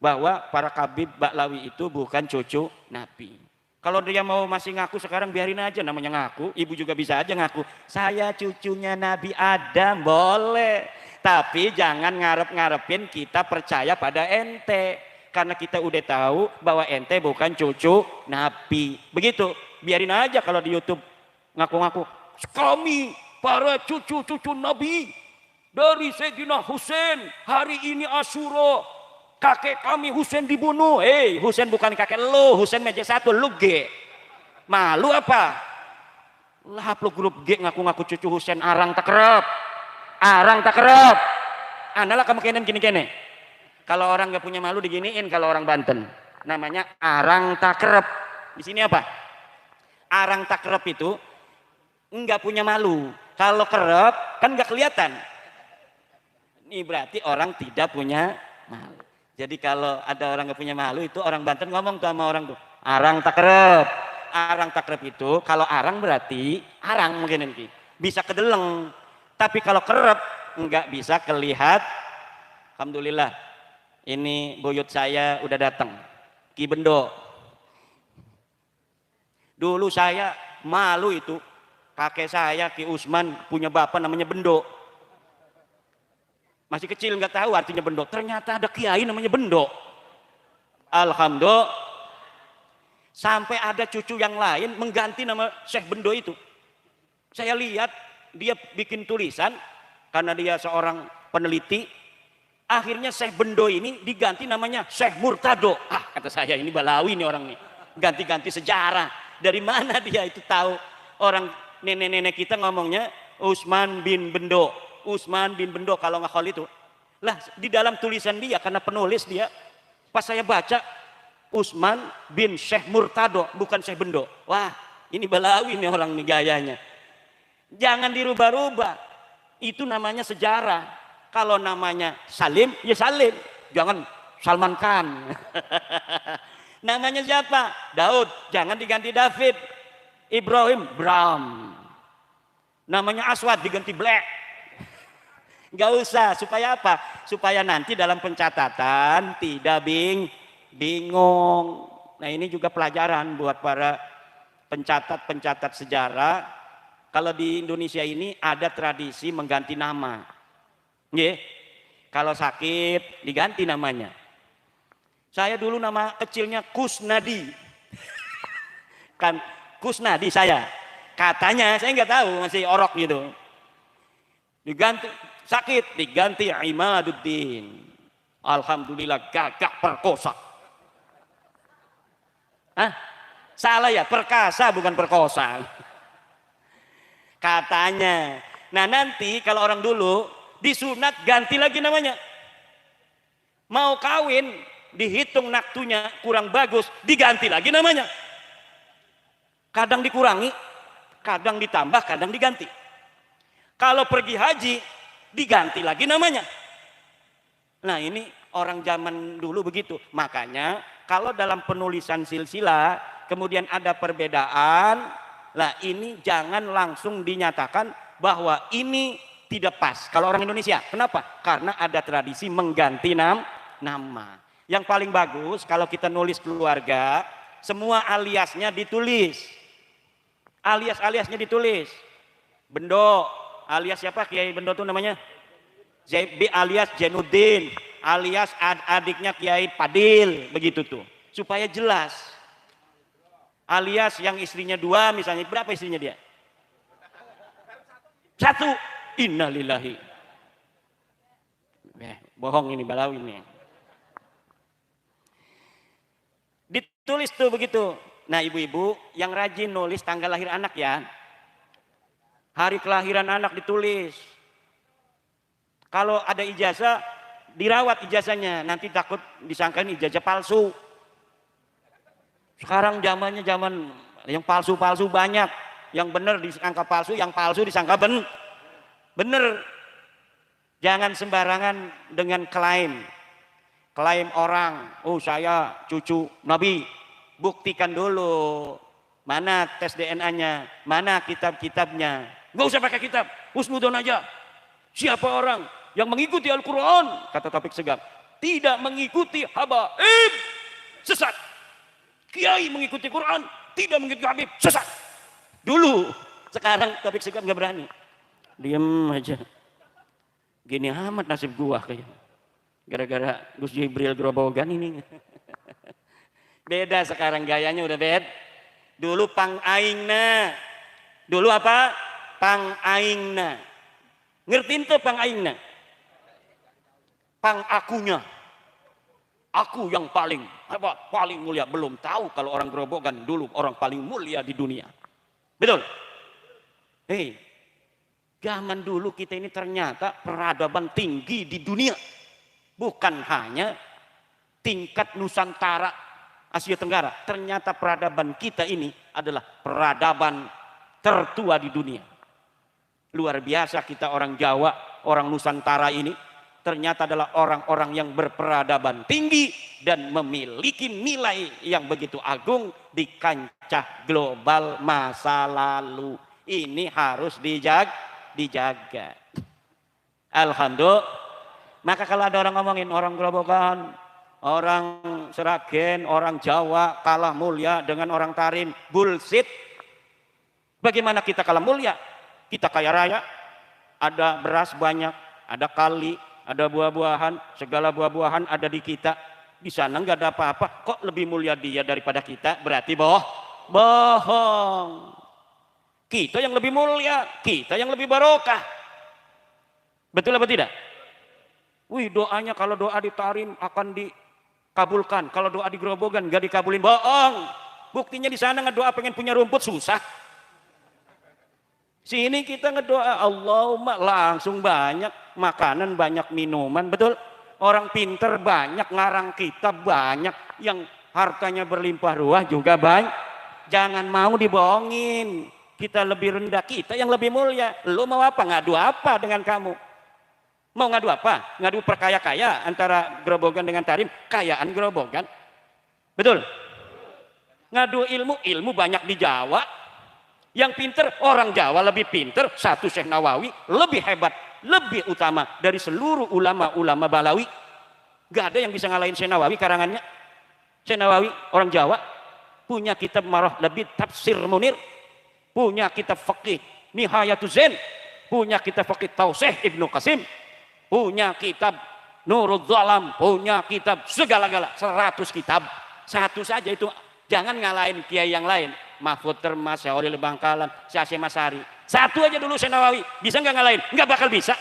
Bahwa para Kabib Baklawi itu bukan cucu Nabi. Kalau dia mau masih ngaku sekarang biarin aja namanya ngaku. Ibu juga bisa aja ngaku. Saya cucunya Nabi Adam, boleh. Tapi jangan ngarep-ngarepin kita percaya pada ente. Karena kita udah tahu bahwa ente bukan cucu Nabi. Begitu, biarin aja kalau di YouTube ngaku-ngaku. Kami para cucu-cucu Nabi dari Sayyidina Husain. Hari ini Asyura. Kakek kami Husain dibunuh. Husain bukan kakek lu. Husain meja 1, lu G. Malu apa? Lah lu grup G ngaku-ngaku cucu Husain arang takrab. Analah kemungkinan gini-gini. Kalau orang nggak punya malu diginiin kalau orang Banten. Namanya arang takrab. Di sini apa? Arang takrab itu nggak punya malu. Kalau kerep kan nggak kelihatan. Ini berarti orang tidak punya malu. Jadi kalau ada orang nggak punya malu itu orang Banten ngomong tuh sama orang tuh. Arang takrab. Arang takrab itu kalau arang berarti arang mungkin nanti bisa kedeleng. Tapi kalau kerep nggak bisa kelihat. Alhamdulillah ini buyut saya udah datang Ki Bendo. Dulu saya malu itu kakek saya Ki Usman punya bapak namanya Bendo. Masih kecil nggak tahu artinya Bendo. Ternyata ada kiai namanya Bendo. Alhamdulillah sampai ada cucu yang lain mengganti nama Syekh Bendo itu. Saya lihat dia bikin tulisan karena dia seorang peneliti. Akhirnya Syekh Bendo ini diganti namanya Syekh Murtado. Kata saya ini Balawi nih orang nih. Ganti-ganti sejarah. Dari mana dia itu tahu? Orang nenek-nenek kita ngomongnya Usman bin Bendo. Usman bin Bendo kalau nggak hal itu. Lah di dalam tulisan dia karena penulis dia. Pas saya baca Usman bin Syekh Murtado bukan Syekh Bendo. Wah ini Balawi nih orang nih gayanya. Jangan dirubah-rubah. Itu namanya sejarah. Kalau namanya Salim, ya Salim. Jangan Salman Khan. Namanya siapa? Daud. Jangan diganti David. Ibrahim, Bram. Namanya Aswad diganti Black. Gak usah. Supaya apa? Supaya nanti dalam pencatatan tidak bingung. Nah ini juga pelajaran buat para pencatat-pencatat sejarah. Kalau di Indonesia ini ada tradisi mengganti nama. Kalau sakit diganti namanya. Saya dulu nama kecilnya Kusnadi. Kan Kusnadi saya. Katanya saya nggak tahu masih orok gitu. Diganti sakit diganti Imaduddin. Alhamdulillah gagak perkosa. Salah ya, perkasa bukan perkosa. Katanya. Nah nanti kalau orang dulu disunat ganti lagi namanya. Mau kawin dihitung naktunya kurang bagus diganti lagi namanya. Kadang dikurangi, kadang ditambah, kadang diganti. Kalau pergi haji diganti lagi namanya. Nah ini orang zaman dulu begitu. Makanya kalau dalam penulisan silsilah kemudian ada perbedaan, lah ini jangan langsung dinyatakan bahwa ini tidak pas. Kalau orang Indonesia, kenapa? Karena ada tradisi mengganti nama. Yang paling bagus kalau kita nulis keluarga, semua aliasnya ditulis. Alias-aliasnya ditulis. Bendo, alias siapa? Kiai Bendo itu namanya? ZB alias Jenuddin, alias adiknya Kiai Padil, begitu tuh. Supaya jelas. Alias yang istrinya 2, misalnya berapa istrinya dia? 1. Innalillahi. Bohong ini, balau ini. Ditulis tuh begitu. Nah ibu-ibu yang rajin nulis tanggal lahir anak ya. Hari kelahiran anak ditulis. Kalau ada ijazah, dirawat ijazahnya. Nanti takut disangkain ijazah palsu. Sekarang zamannya zaman yang palsu-palsu banyak. Yang benar disangka palsu, yang palsu disangka benar. Jangan sembarangan dengan klaim. Klaim orang, oh saya cucu Nabi. Buktikan dulu. Mana tes DNA-nya, mana kitab-kitabnya. Nggak usah pakai kitab, husnudon aja. Siapa orang yang mengikuti Al-Quran, kata Taufik Segaf, tidak mengikuti habaib, sesat. Kiai mengikuti Quran, tidak mengikuti Habib, sesat. Dulu, sekarang Taufik Segaf nggak berani. Diam aja. Gini amat nasib gua kayaknya. Gara-gara Gus Jibril Grobogan ini. Beda sekarang gayanya udah beda. Dulu pang aingna. Dulu apa? Pang aingna. Ngertiin tuh pang aingna? Pang akunya. Aku yang paling hebat, paling mulia. Belum tahu kalau orang Grobogan dulu orang paling mulia di dunia. Betul? Hei, zaman dulu kita ini ternyata peradaban tinggi di dunia. Bukan hanya tingkat Nusantara, Asia Tenggara. Ternyata peradaban kita ini adalah peradaban tertua di dunia. Luar biasa kita orang Jawa, orang Nusantara ini. Ternyata adalah orang-orang yang berperadaban tinggi dan memiliki nilai yang begitu agung di kancah global masa lalu. Ini harus dijaga. Alhamdulillah. Maka kalau ada orang ngomongin orang Grobogan, orang Seragen, orang Jawa kalah mulia dengan orang Tarim, bullshit. Bagaimana kita kalah mulia? Kita kaya raya, ada beras banyak, ada kali, ada buah-buahan, segala buah-buahan ada di kita. Di sana nggak ada apa-apa, kok lebih mulia dia daripada kita? Berarti bohong. Kita yang lebih mulia, kita yang lebih barokah. Betul apa tidak? Wih, doanya kalau doa di Tarim akan dikabulkan, kalau doa di Grobogan nggak dikabulin. Bohong. Buktinya di sana ngedoa pengen punya rumput susah. Sini kita ngedoa Allahumma langsung banyak makanan, banyak minuman, betul? Orang pinter banyak, ngarang kitab banyak, yang hartanya berlimpah ruah juga banyak. Jangan mau dibohongin. Kita lebih rendah, kita yang lebih mulia. Lu mau apa? Ngadu apa dengan kamu? Mau ngadu apa? Ngadu perkaya-kaya antara Grobogan dengan Tarim, kayaan Grobogan. Betul? Ngadu ilmu banyak di Jawa. Yang pinter, orang Jawa lebih pinter. Satu Syekh Nawawi lebih hebat, lebih utama dari seluruh ulama-ulama Balawi. Gak ada yang bisa ngalahin Syekh Nawawi karangannya. Syekh Nawawi orang Jawa punya kitab Marah Labid Tafsir Munir, punya kitab Faqih Nihayatul Zain, punya kitab Faqih Tausih Ibnu Qasim, punya kitab Nurul Zalam, punya kitab segala-gala, 100 kitab. Satu saja itu, jangan ngalahin kiai yang lain. Mahfud Termas, Syahril Bangkalan, Syekh Masari. Satu aja dulu Syekh Nawawi, bisa nggak ngalahin? Nggak bakal bisa.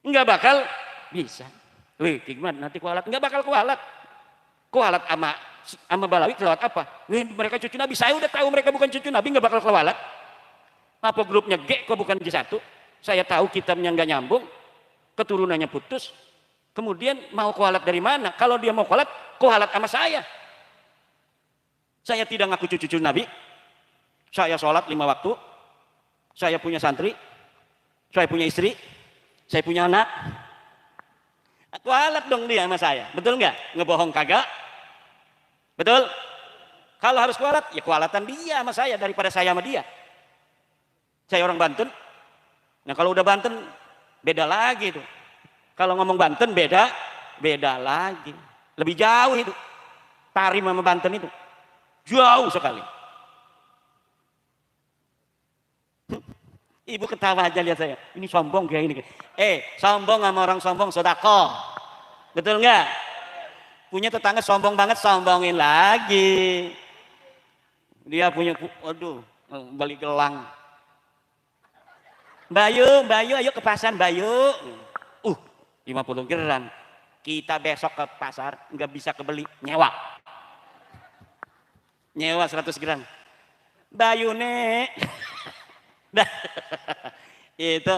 Nggak bakal bisa. Wih, gimana nanti kualat? Nggak bakal kualat. Kualat sama sama Balawi kelewat apa? Mereka cucu Nabi, saya udah tahu mereka bukan cucu Nabi, nggak bakal kelewat. Apa grupnya G kok bukan G1? Saya tahu kitabnya nggak nyambung, keturunannya putus. Kemudian mau kualat dari mana? Kalau dia mau kualat sama saya. Saya tidak ngaku cucu Nabi. Saya sholat 5 waktu. Saya punya santri. Saya punya istri. Saya punya anak. Kualat dong dia sama saya. Betul nggak? Ngebohong kagak? Betul? Kalau harus kualat, ya kualatan dia sama saya daripada saya sama dia. Saya orang Banten. Nah kalau udah Banten, beda lagi tuh. Kalau ngomong Banten beda lagi. Lebih jauh itu. Tarim sama Banten itu. Jauh sekali. Ibu ketawa aja lihat saya. Ini sombong kayak ini. Sombong sama orang sombong sedekah. Betul nggak? Punya tetangga sombong banget, sombongin lagi. Dia punya, waduh, balik gelang. Bayu, ayo ke pasar, Bayu. 50 gram. Kita besok ke pasar, nggak bisa kebeli, nyewa 100 gram. Bayu nek. Itu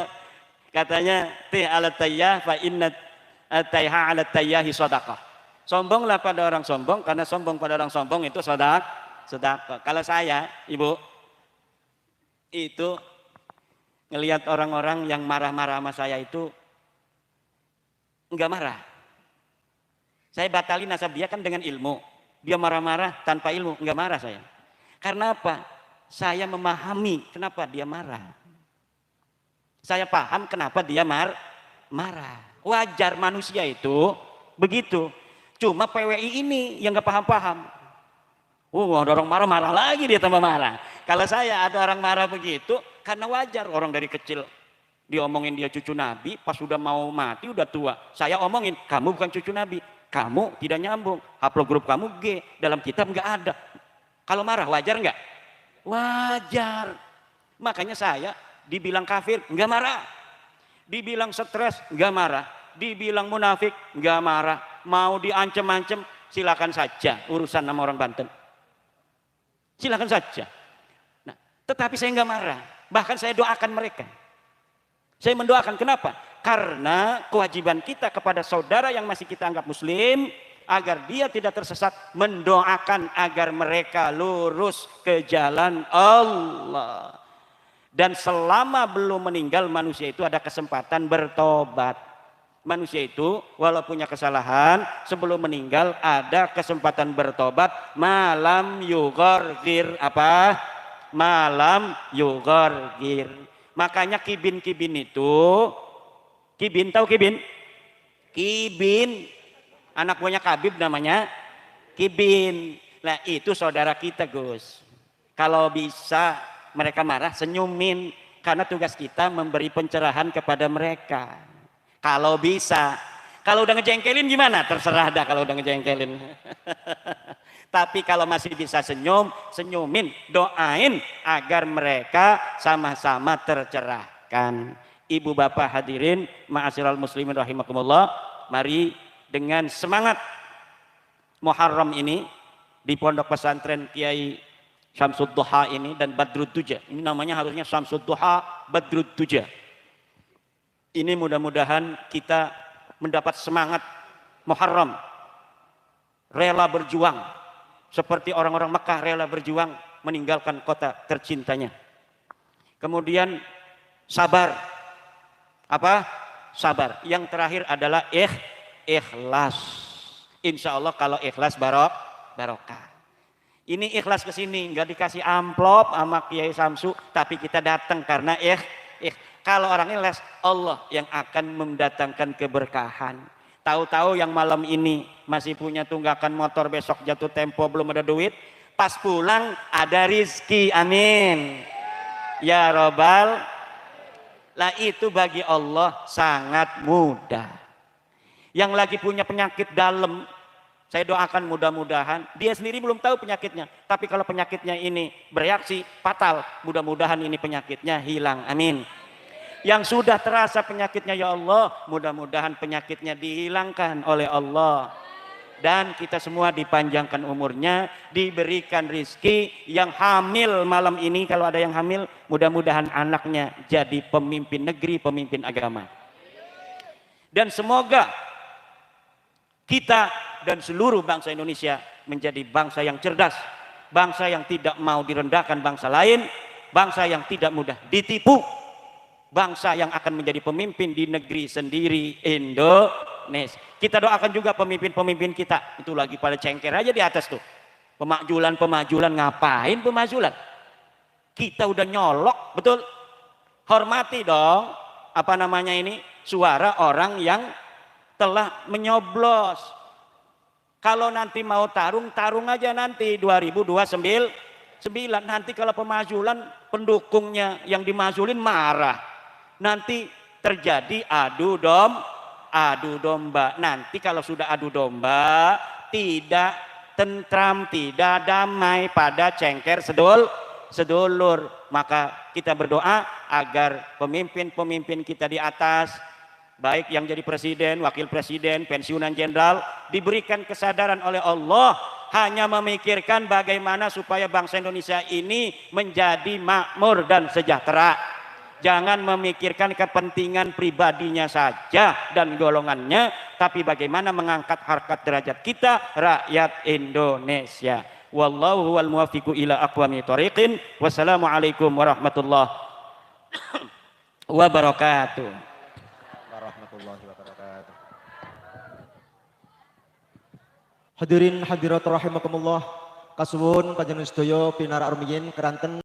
katanya tih alat tayyah fa inna tayha alat tayyahi sadaqah. Sombonglah pada orang sombong, karena sombong pada orang sombong itu sedekah. Kalau saya, Ibu, itu ngelihat orang-orang yang marah-marah sama saya itu enggak marah. Saya batalin nasab dia kan dengan ilmu. Dia marah-marah tanpa ilmu, enggak marah saya. Karena apa? Saya memahami kenapa dia marah. Saya paham kenapa dia marah. Wajar manusia itu begitu. Cuma PWI ini yang nggak paham-paham. Ada orang marah lagi dia tambah marah. Kalau saya ada orang marah begitu, karena wajar orang dari kecil diomongin dia cucu Nabi, pas sudah mau mati udah tua. Saya omongin kamu bukan cucu Nabi, kamu tidak nyambung. Haplogrup kamu G, dalam kitab nggak ada. Kalau marah wajar nggak? Wajar. Makanya saya dibilang kafir nggak marah, dibilang stres nggak marah, dibilang munafik nggak marah. Mau diancem-ancem silakan saja, urusan sama orang Banten. Silakan saja. Nah, tetapi saya nggak marah. Bahkan saya doakan mereka. Saya mendoakan, kenapa? Karena kewajiban kita kepada saudara yang masih kita anggap muslim, agar dia tidak tersesat, mendoakan agar mereka lurus ke jalan Allah. Dan selama belum meninggal, manusia itu ada kesempatan bertobat. Manusia itu walau punya kesalahan, sebelum meninggal ada kesempatan bertobat. Malam yughargir apa? Malam yughargir. Makanya kibin-kibin itu, kibin tahu kibin? Kibin, anak buahnya Kabib namanya kibin. Nah itu saudara kita Gus. Kalau bisa mereka marah, senyumin. Karena tugas kita memberi pencerahan kepada mereka. Kalau bisa. Kalau udah ngejengkelin gimana? Terserah dah kalau udah ngejengkelin. Tapi kalau masih bisa senyumin, doain agar mereka sama-sama tercerahkan. Ibu bapak hadirin, ma'asyiral muslimin rahimakumullah, mari dengan semangat Muharram ini di pondok pesantren Kiai Syamsud Duha ini dan Badrud Duja. Ini namanya harusnya Syamsud Duha Badrud Duja. Ini mudah-mudahan kita mendapat semangat Muharram, rela berjuang seperti orang-orang Mekah rela berjuang meninggalkan kota tercintanya. Kemudian sabar. Apa? Sabar. Yang terakhir adalah ikhlas. Insya Allah kalau ikhlas barokah. Ini ikhlas ke sini, nggak dikasih amplop sama Kiai Samsu, tapi kita datang karena kalau orang ikhlas, Allah yang akan mendatangkan keberkahan. Tahu-tahu yang malam ini masih punya tunggakan motor, besok jatuh tempo belum ada duit, pas pulang ada rizki, amin. Ya Robbal, lah itu bagi Allah sangat mudah. Yang lagi punya penyakit dalam, saya doakan mudah-mudahan, dia sendiri belum tahu penyakitnya. Tapi kalau penyakitnya ini bereaksi fatal, mudah-mudahan ini penyakitnya hilang, amin. Yang sudah terasa penyakitnya, ya Allah, mudah-mudahan penyakitnya dihilangkan oleh Allah. dan kita semua dipanjangkan umurnya, diberikan rizki. Yang hamil malam ini, kalau ada yang hamil, mudah-mudahan anaknya jadi pemimpin negeri, pemimpin agama. Dan semoga kita dan seluruh bangsa Indonesia menjadi bangsa yang cerdas, bangsa yang tidak mau direndahkan bangsa lain, bangsa yang tidak mudah ditipu, bangsa yang akan menjadi pemimpin di negeri sendiri, Indonesia. Kita doakan juga pemimpin-pemimpin kita, itu lagi pada cengker aja di atas tuh. Pemajulan, ngapain pemajulan? Kita udah nyolok, betul? Hormati dong, suara orang yang telah menyoblos. Kalau nanti mau tarung aja nanti 2029. Nanti kalau pemajulan pendukungnya yang dimajulin marah. Nanti terjadi adu domba. Nanti kalau sudah adu domba tidak tentram, tidak damai, pada cengker sedulur. Maka kita berdoa agar pemimpin-pemimpin kita di atas, baik yang jadi presiden, wakil presiden, pensiunan jenderal, diberikan kesadaran oleh Allah hanya memikirkan bagaimana supaya bangsa Indonesia ini menjadi makmur dan sejahtera. Jangan memikirkan kepentingan pribadinya saja dan golongannya, tapi bagaimana mengangkat harkat derajat kita, rakyat Indonesia. Wallahu huwal muwaffiqu ila aqwamit thoriqin. Wassalamualaikum warahmatullahi wabarakatuh. Warahmatullahi wabarakatuh. Hadirin hadirat rahimakumullah, kasuwun panjenengan sedaya pinarak rumiyin keranten